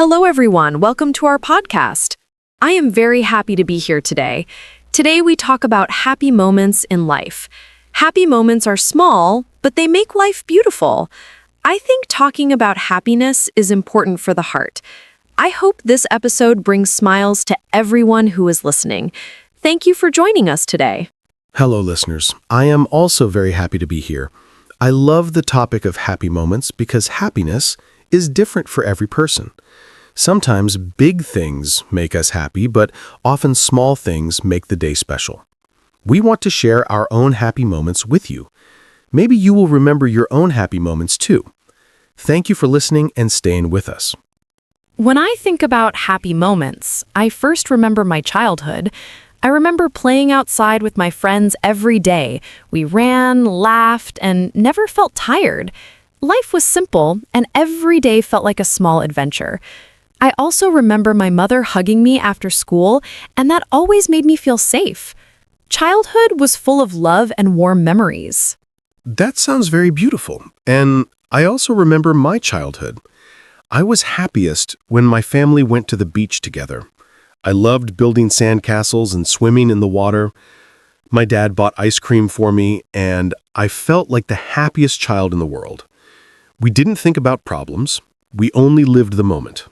Hello, everyone. Welcome to our podcast. I am very happy to be here today. Today, we talk about happy moments in life. Happy moments are small, but they make life beautiful. I think talking about happiness is important for the heart. I hope this episode brings smiles to everyone who is listening. Thank you for joining us today. Hello, listeners. I am also very happy to be here. I love the topic of happy moments because happiness is different for every person. Sometimes big things make us happy, but often small things make the day special. We want to share our own happy moments with you. Maybe you will remember your own happy moments too. Thank you for listening and staying with us. When I think about happy moments, I first remember my childhood. I remember playing outside with my friends every day. We ran, laughed, and never felt tired. Life was simple, and every day felt like a small adventure. I also remember my mother hugging me after school, and that always made me feel safe. Childhood was full of love and warm memories. That sounds very beautiful. And I also remember my childhood. I was happiest when my family went to the beach together. I loved building sandcastles and swimming in the water. My dad bought ice cream for me, and I felt like the happiest child in the world. We didn't think about problems. We only lived the moment.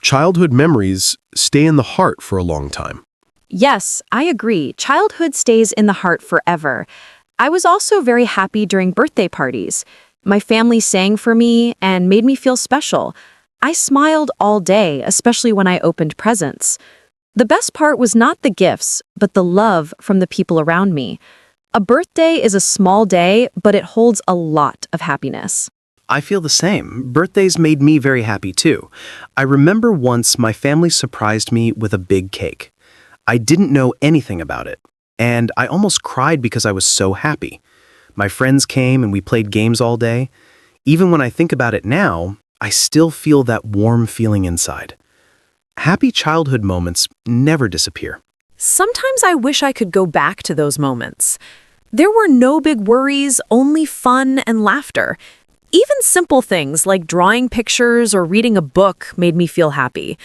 Childhood memories stay in the heart for a long time. Yes, I agree. Childhood stays in the heart forever. I was also very happy during birthday parties. My family sang for me and made me feel special. I smiled all day, especially when I opened presents. The best part was not the gifts, but the love from the people around me. A birthday is a small day, but it holds a lot of happiness. I feel the same. Birthdays made me very happy too. I remember once my family surprised me with a big cake. I didn't know anything about it, and I almost cried because I was so happy. My friends came and we played games all day. Even when I think about it now, I still feel that warm feeling inside. Happy childhood moments never disappear. Sometimes I wish I could go back to those moments. There were no big worries, only fun and laughter. Even simple things like drawing pictures or reading a book made me feel happy.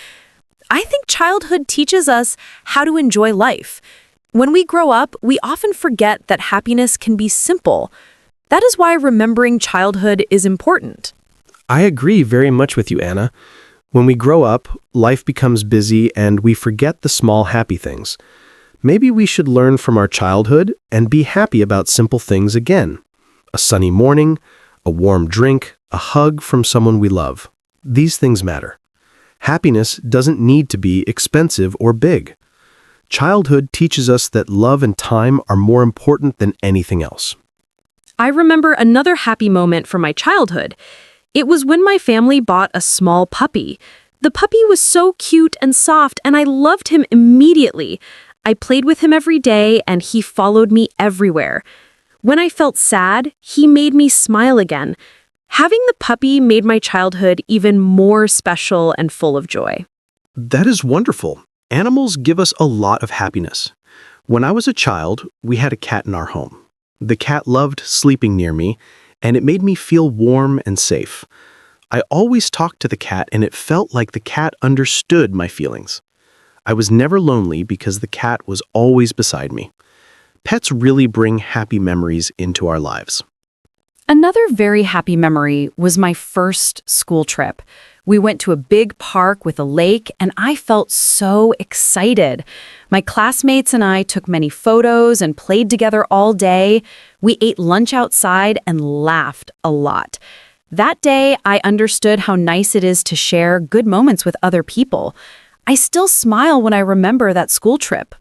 I think childhood teaches us how to enjoy life. When we grow up, we often forget that happiness can be simple. That is why remembering childhood is important. I agree very much with you, Anna. When we grow up, life becomes busy and we forget the small happy things. Maybe we should learn from our childhood and be happy about simple things again. A sunny morning, a warm drink, a hug from someone we love. These things matter. Happiness doesn't need to be expensive or big. Childhood teaches us that love and time are more important than anything else. I remember another happy moment from my childhood. It was when my family bought a small puppy. The puppy was so cute and soft, and I loved him immediately. I played with him every day, and he followed me everywhere. When I felt sad, he made me smile again. Having the puppy made my childhood even more special and full of joy. That is wonderful. Animals give us a lot of happiness. When I was a child, we had a cat in our home. The cat loved sleeping near me, and it made me feel warm and safe. I always talked to the cat, and it felt like the cat understood my feelings. I was never lonely because the cat was always beside me. Pets really bring happy memories into our lives. Another very happy memory was my first school trip. We went to a big park with a lake, and I felt so excited. My classmates and I took many photos and played together all day. We ate lunch outside and laughed a lot. That day, I understood how nice it is to share good moments with other people. I still smile when I remember that school trip.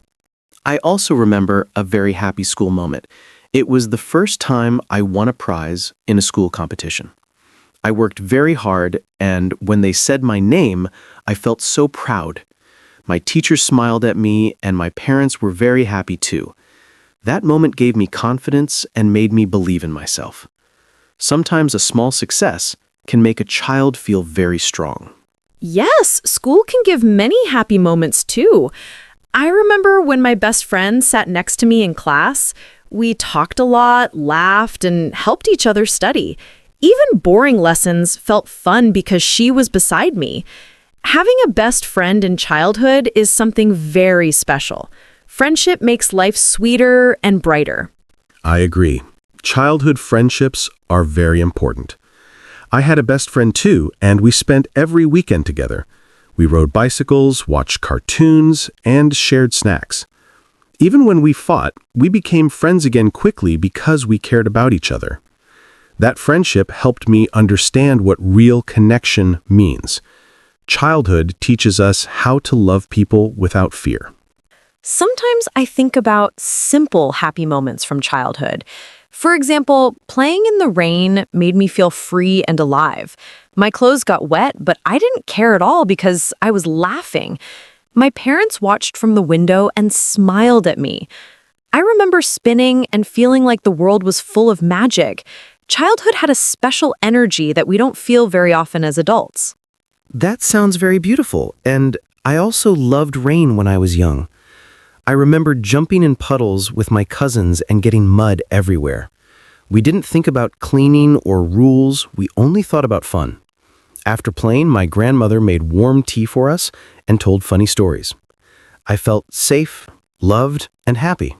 I also remember a very happy school moment. It was the first time I won a prize in a school competition. I worked very hard, and when they said my name, I felt so proud. My teachers smiled at me, and my parents were very happy too. That moment gave me confidence and made me believe in myself. Sometimes a small success can make a child feel very strong. Yes, school can give many happy moments too. I remember when my best friend sat next to me in class. We talked a lot, laughed, and helped each other study. Even boring lessons felt fun because she was beside me. Having a best friend in childhood is something very special. Friendship makes life sweeter and brighter. I agree. Childhood friendships are very important. I had a best friend too, and we spent every weekend together. We rode bicycles, watched cartoons, and shared snacks. Even when we fought, we became friends again quickly because we cared about each other. That friendship helped me understand what real connection means. Childhood teaches us how to love people without fear. Sometimes I think about simple happy moments from childhood. For example, playing in the rain made me feel free and alive. My clothes got wet, but I didn't care at all because I was laughing. My parents watched from the window and smiled at me. I remember spinning and feeling like the world was full of magic. Childhood had a special energy that we don't feel very often as adults. That sounds very beautiful, and I also loved rain when I was young. I remember jumping in puddles with my cousins and getting mud everywhere. We didn't think about cleaning or rules, we only thought about fun. After playing, my grandmother made warm tea for us and told funny stories. I felt safe, loved, and happy.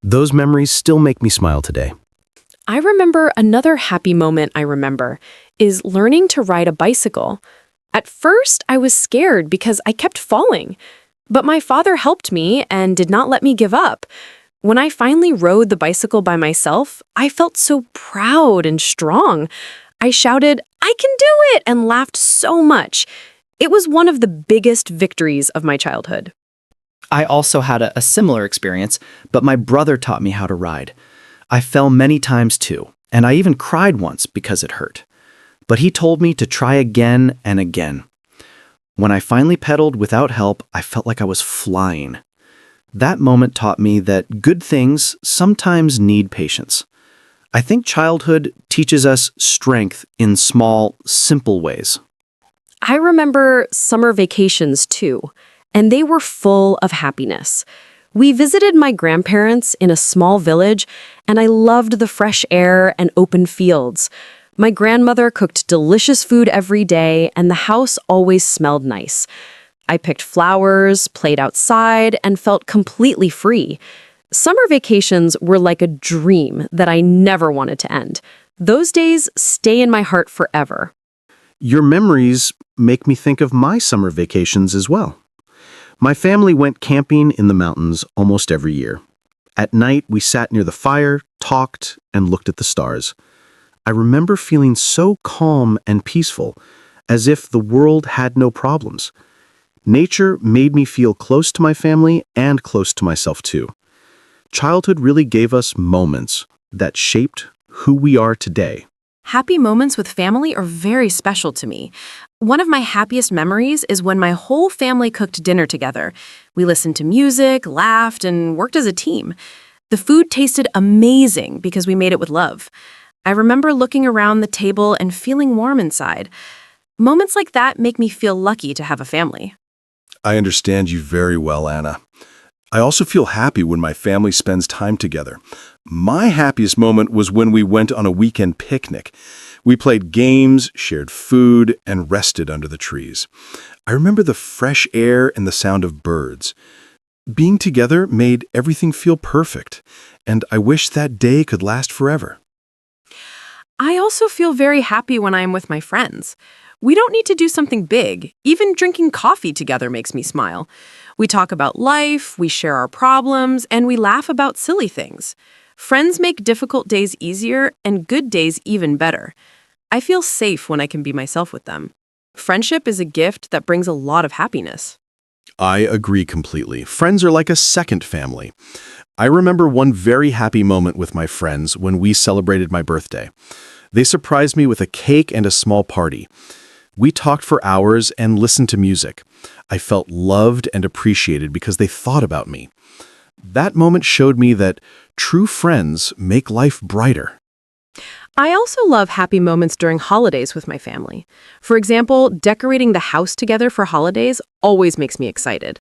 Those memories still make me smile today. I remember another happy moment is learning to ride a bicycle. At first, I was scared because I kept falling. But my father helped me and did not let me give up. When I finally rode the bicycle by myself, I felt so proud and strong. I shouted, "I can do it!" and laughed so much. It was one of the biggest victories of my childhood. I also had a similar experience, but my brother taught me how to ride. I fell many times too, and I even cried once because it hurt. But he told me to try again and again. When I finally pedaled without help, I felt like I was flying. That moment taught me that good things sometimes need patience. I think childhood teaches us strength in small, simple ways. I remember summer vacations too, and they were full of happiness. We visited my grandparents in a small village, and I loved the fresh air and open fields. My grandmother cooked delicious food every day, and the house always smelled nice. I picked flowers, played outside, and felt completely free. Summer vacations were like a dream that I never wanted to end. Those days stay in my heart forever. Your memories make me think of my summer vacations as well. My family went camping in the mountains almost every year. At night, we sat near the fire, talked, and looked at the stars. I remember feeling so calm and peaceful, as if the world had no problems. Nature made me feel close to my family and close to myself too. Childhood really gave us moments that shaped who we are today. Happy moments with family are very special to me. One of my happiest memories is when my whole family cooked dinner together. We listened to music, laughed, and worked as a team. The food tasted amazing because we made it with love. I remember looking around the table and feeling warm inside. Moments like that make me feel lucky to have a family. I understand you very well, Anna. I also feel happy when my family spends time together. My happiest moment was when we went on a weekend picnic. We played games, shared food, and rested under the trees. I remember the fresh air and the sound of birds. Being together made everything feel perfect, and I wish that day could last forever. I also feel very happy when I am with my friends. We don't need to do something big. Even drinking coffee together makes me smile. We talk about life, we share our problems, and we laugh about silly things. Friends make difficult days easier and good days even better. I feel safe when I can be myself with them. Friendship is a gift that brings a lot of happiness. I agree completely. Friends are like a second family. I remember one very happy moment with my friends when we celebrated my birthday. They surprised me with a cake and a small party. We talked for hours and listened to music. I felt loved and appreciated because they thought about me. That moment showed me that true friends make life brighter. I also love happy moments during holidays with my family. For example, decorating the house together for holidays always makes me excited.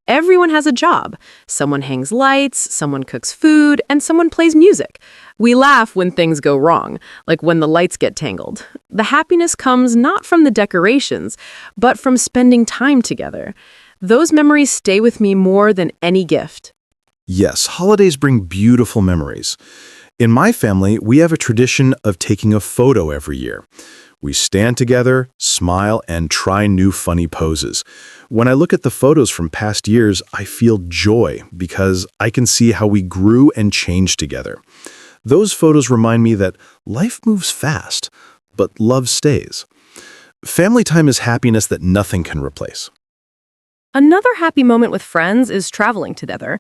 Everyone has a job. Someone hangs lights, someone cooks food, and someone plays music. We laugh when things go wrong, like when the lights get tangled. The happiness comes not from the decorations, but from spending time together. Those memories stay with me more than any gift. Yes, holidays bring beautiful memories. In my family, we have a tradition of taking a photo every year. We stand together, smile, and try new funny poses. When I look at the photos from past years, I feel joy because I can see how we grew and changed together. Those photos remind me that life moves fast, but love stays. Family time is happiness that nothing can replace. Another happy moment with friends is traveling together.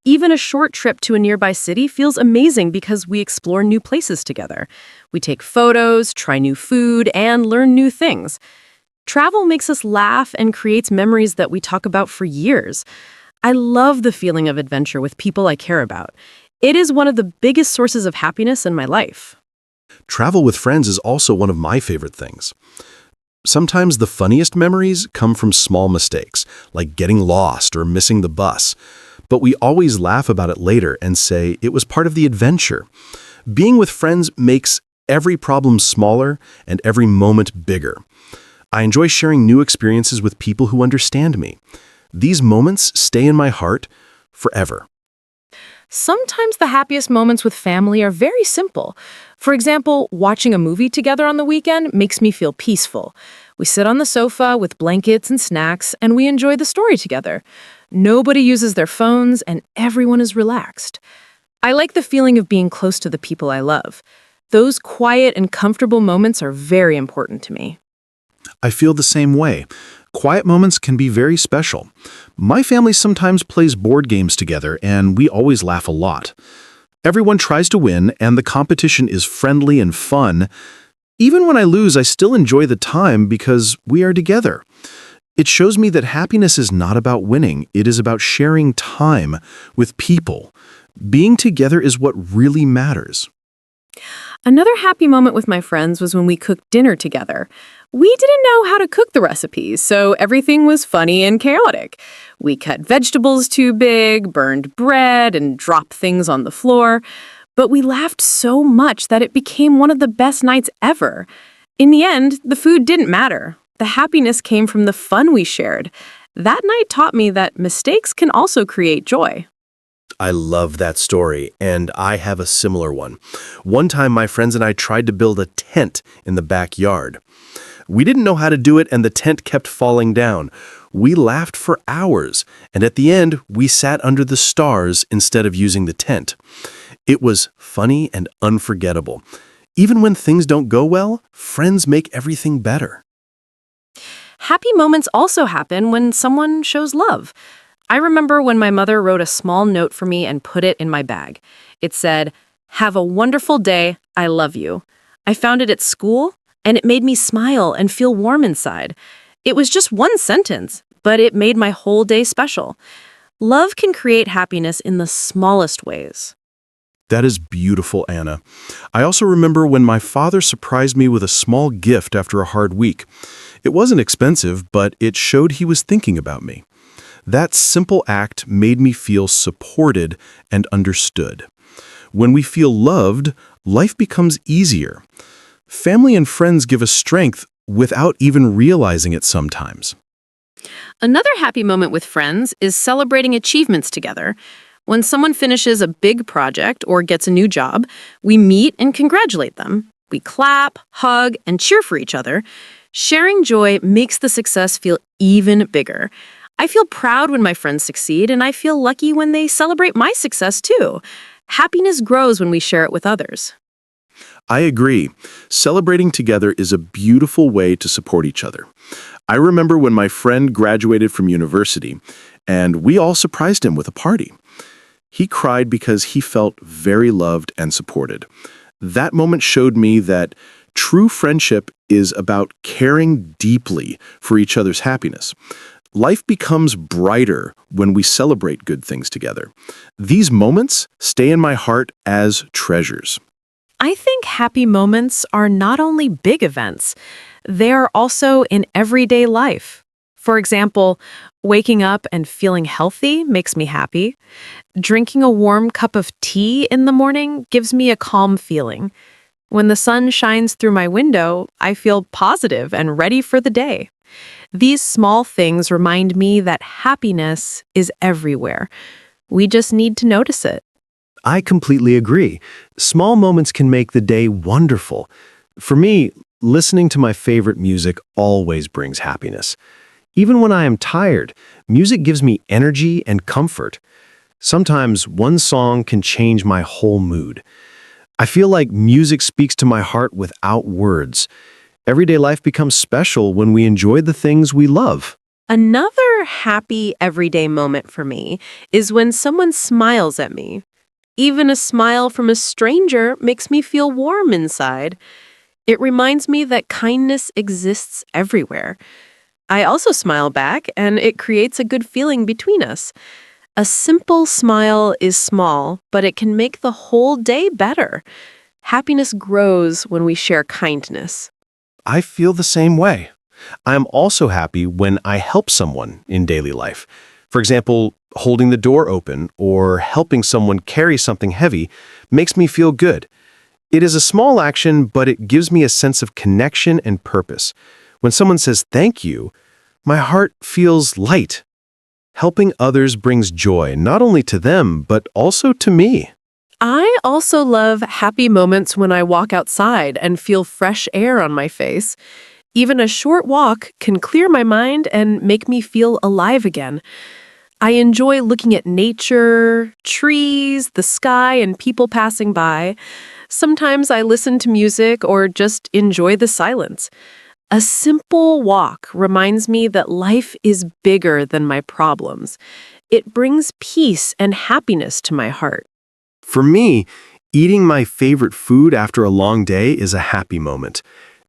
Even a short trip to a nearby city feels amazing because we explore new places together. We take photos, try new food, and learn new things. Travel makes us laugh and creates memories that we talk about for years. I love the feeling of adventure with people I care about. It is one of the biggest sources of happiness in my life. Travel with friends is also one of my favorite things. Sometimes the funniest memories come from small mistakes, like getting lost or missing the bus. But we always laugh about it later and say it was part of the adventure. Being with friends makes every problem smaller and every moment bigger. I enjoy sharing new experiences with people who understand me. These moments stay in my heart forever. Sometimes the happiest moments with family are very simple. For example, watching a movie together on the weekend makes me feel peaceful. We sit on the sofa with blankets and snacks, and we enjoy the story together. Nobody uses their phones, and everyone is relaxed. I like the feeling of being close to the people I love. Those quiet and comfortable moments are very important to me. I feel the same way. Quiet moments can be very special. My family sometimes plays board games together, and we always laugh a lot. Everyone tries to win, and the competition is friendly and fun. Even when I lose, I still enjoy the time because we are together. It shows me that happiness is not about winning. It is about sharing time with people. Being together is what really matters. Another happy moment with my friends was when we cooked dinner together. We didn't know how to cook the recipes, so everything was funny and chaotic. We cut vegetables too big, burned bread, and dropped things on the floor. But we laughed so much that it became one of the best nights ever. In the end, the food didn't matter. The happiness came from the fun we shared. That night taught me that mistakes can also create joy. I love that story, and I have a similar one. One time, my friends and I tried to build a tent in the backyard. We didn't know how to do it, and the tent kept falling down. We laughed for hours, and at the end, we sat under the stars instead of using the tent. It was funny and unforgettable. Even when things don't go well, friends make everything better. Happy moments also happen when someone shows love. I remember when my mother wrote a small note for me and put it in my bag. It said, "Have a wonderful day. I love you." I found it at school, and it made me smile and feel warm inside. It was just one sentence, but it made my whole day special. Love can create happiness in the smallest ways. That is beautiful, Anna. I also remember when my father surprised me with a small gift after a hard week. It wasn't expensive, but it showed he was thinking about me. That simple act made me feel supported and understood. When we feel loved, life becomes easier. Family and friends give us strength without even realizing it sometimes. Another happy moment with friends is celebrating achievements together. When someone finishes a big project or gets a new job, we meet and congratulate them. We clap, hug, and cheer for each other. Sharing joy makes the success feel even bigger. I feel proud when my friends succeed, and I feel lucky when they celebrate my success too. Happiness grows when we share it with others. I agree. Celebrating together is a beautiful way to support each other. I remember when my friend graduated from university, and we all surprised him with a party. He cried because he felt very loved and supported. That moment showed me that true friendship is about caring deeply for each other's happiness. Life becomes brighter when we celebrate good things together. These moments stay in my heart as treasures. I think happy moments are not only big events, they are also in everyday life. For example, waking up and feeling healthy makes me happy. Drinking a warm cup of tea in the morning gives me a calm feeling. When the sun shines through my window, I feel positive and ready for the day. These small things remind me that happiness is everywhere. We just need to notice it. I completely agree. Small moments can make the day wonderful. For me, listening to my favorite music always brings happiness. Even when I am tired, music gives me energy and comfort. Sometimes one song can change my whole mood. I feel like music speaks to my heart without words. Everyday life becomes special when we enjoy the things we love. Another happy everyday moment for me is when someone smiles at me. Even a smile from a stranger makes me feel warm inside. It reminds me that kindness exists everywhere. I also smile back, and it creates a good feeling between us. A simple smile is small, but it can make the whole day better. Happiness grows when we share kindness. I feel the same way. I'm also happy when I help someone in daily life. For example, holding the door open or helping someone carry something heavy makes me feel good. It is a small action, but it gives me a sense of connection and purpose. When someone says thank you, my heart feels light. Helping others brings joy not only to them, but also to me. I also love happy moments when I walk outside and feel fresh air on my face. Even a short walk can clear my mind and make me feel alive again. I enjoy looking at nature, trees, the sky, and people passing by. Sometimes I listen to music or just enjoy the silence. A simple walk reminds me that life is bigger than my problems. It brings peace and happiness to my heart. For me, eating my favorite food after a long day is a happy moment.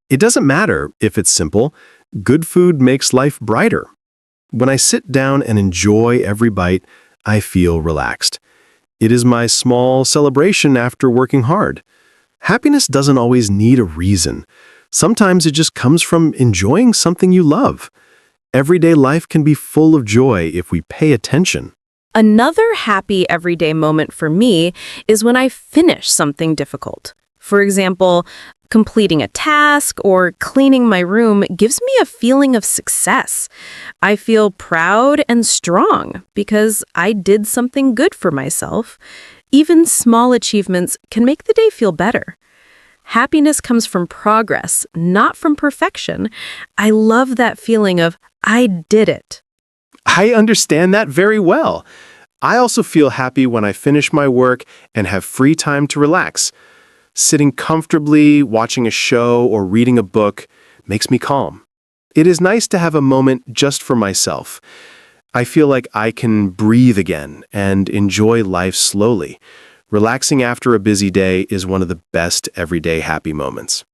It doesn't matter if it's simple. Good food makes life brighter. When I sit down and enjoy every bite, I feel relaxed. It is my small celebration after working hard. Happiness doesn't always need a reason. Sometimes it just comes from enjoying something you love. Everyday life can be full of joy if we pay attention. Another happy everyday moment for me is when I finish something difficult. For example, completing a task or cleaning my room gives me a feeling of success. I feel proud and strong because I did something good for myself. Even small achievements can make the day feel better. Happiness comes from progress, not from perfection. I love that feeling of, I did it. I understand that very well. I also feel happy when I finish my work and have free time to relax. Sitting comfortably, watching a show, or reading a book makes me calm. It is nice to have a moment just for myself. I feel like I can breathe again and enjoy life slowly. Relaxing after a busy day is one of the best everyday happy moments.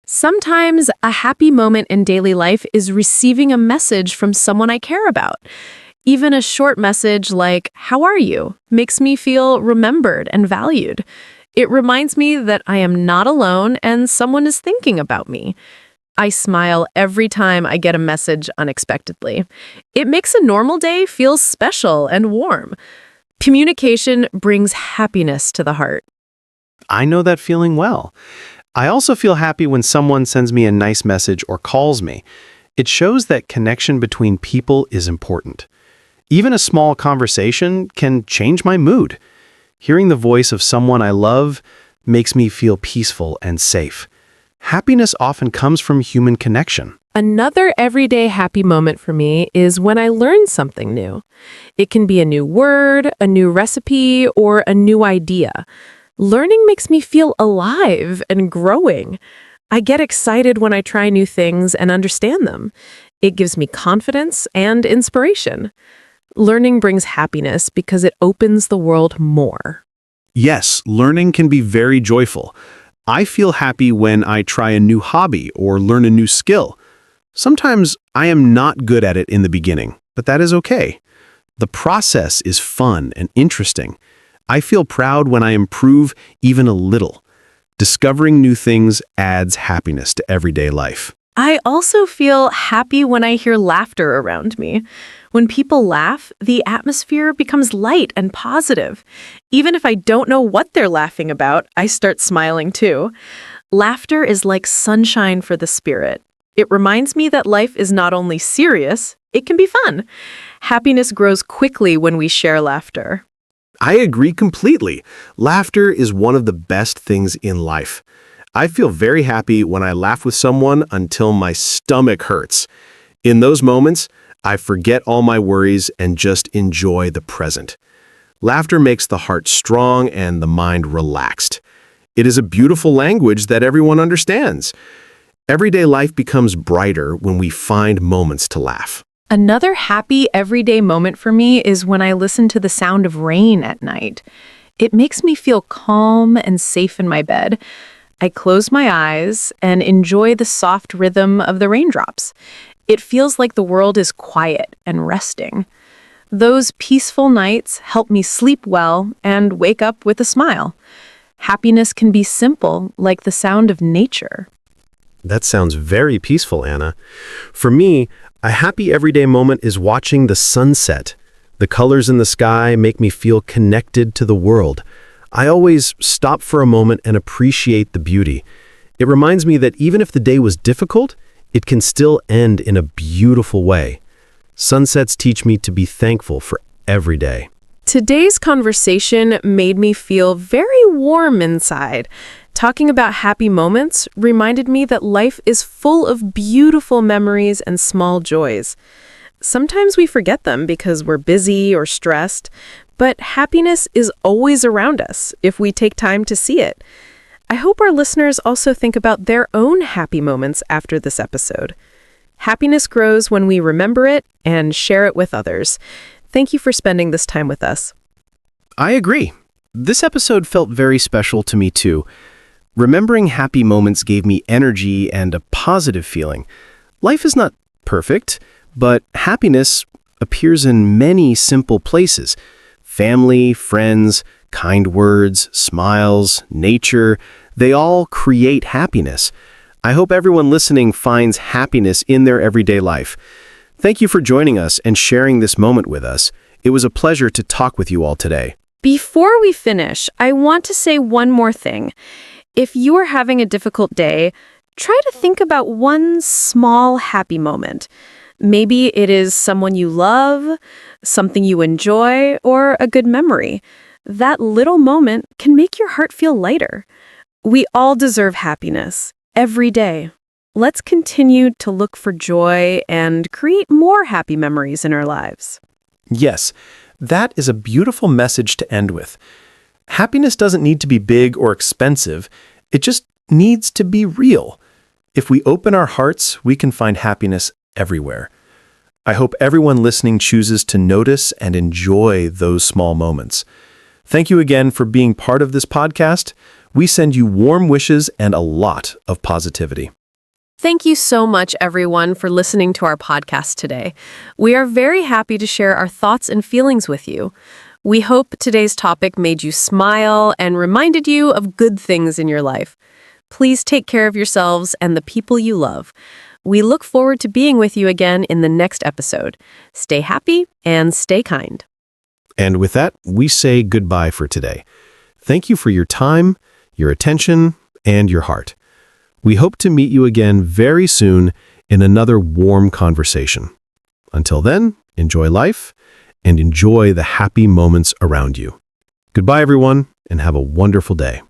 Sometimes a happy moment in daily life is receiving a message from someone I care about. Even a short message like, "How are you?" makes me feel remembered and valued. It reminds me that I am not alone and someone is thinking about me. I smile every time I get a message unexpectedly. It makes a normal day feel special and warm. Communication brings happiness to the heart. I know that feeling well. I also feel happy when someone sends me a nice message or calls me. It shows that connection between people is important. Even a small conversation can change my mood. Hearing the voice of someone I love makes me feel peaceful and safe. Happiness often comes from human connection. Another everyday happy moment for me is when I learn something new. It can be a new word, a new recipe, or a new idea. Learning makes me feel alive and growing. I get excited when I try new things and understand them. It gives me confidence and inspiration. Learning brings happiness because it opens the world more. Yes, learning can be very joyful. I feel happy when I try a new hobby or learn a new skill. Sometimes I am not good at it in the beginning, but that is okay. The process is fun and interesting. I feel proud when I improve even a little. Discovering new things adds happiness to everyday life. I also feel happy when I hear laughter around me. When people laugh, the atmosphere becomes light and positive. Even if I don't know what they're laughing about, I start smiling too. Laughter is like sunshine for the spirit. It reminds me that life is not only serious, it can be fun. Happiness grows quickly when we share laughter. I agree completely. Laughter is one of the best things in life. I feel very happy when I laugh with someone until my stomach hurts. In those moments, I forget all my worries and just enjoy the present. Laughter makes the heart strong and the mind relaxed. It is a beautiful language that everyone understands. Everyday life becomes brighter when we find moments to laugh. Another happy everyday moment for me is when I listen to the sound of rain at night. It makes me feel calm and safe in my bed. I close my eyes and enjoy the soft rhythm of the raindrops. It feels like the world is quiet and resting. Those peaceful nights help me sleep well and wake up with a smile. Happiness can be simple, like the sound of nature. That sounds very peaceful, Anna. For me, a happy everyday moment is watching the sunset. The colors in the sky make me feel connected to the world. I always stop for a moment and appreciate the beauty. It reminds me that even if the day was difficult, it can still end in a beautiful way. Sunsets teach me to be thankful for every day. Today's conversation made me feel very warm inside. Talking about happy moments reminded me that life is full of beautiful memories and small joys. Sometimes we forget them because we're busy or stressed, but happiness is always around us if we take time to see it. I hope our listeners also think about their own happy moments after this episode. Happiness grows when we remember it and share it with others. Thank you for spending this time with us. I agree. This episode felt very special to me too. Remembering happy moments gave me energy and a positive feeling. Life is not perfect, but happiness appears in many simple places. Family, friends, kind words, smiles, nature, they all create happiness. I hope everyone listening finds happiness in their everyday life. Thank you for joining us and sharing this moment with us. It was a pleasure to talk with you all today. Before we finish, I want to say one more thing. If you are having a difficult day, try to think about one small happy moment. Maybe it is someone you love, something you enjoy, or a good memory. That little moment can make your heart feel lighter. We all deserve happiness, every day. Let's continue to look for joy and create more happy memories in our lives. Yes, that is a beautiful message to end with. Happiness doesn't need to be big or expensive. It just needs to be real. If we open our hearts, we can find happiness everywhere. I hope everyone listening chooses to notice and enjoy those small moments. Thank you again for being part of this podcast. We send you warm wishes and a lot of positivity. Thank you so much, everyone, for listening to our podcast today. We are very happy to share our thoughts and feelings with you. We hope today's topic made you smile and reminded you of good things in your life. Please take care of yourselves and the people you love. We look forward to being with you again in the next episode. Stay happy and stay kind. And with that, we say goodbye for today. Thank you for your time, your attention, and your heart. We hope to meet you again very soon in another warm conversation. Until then, enjoy life and enjoy the happy moments around you. Goodbye, everyone, and have a wonderful day.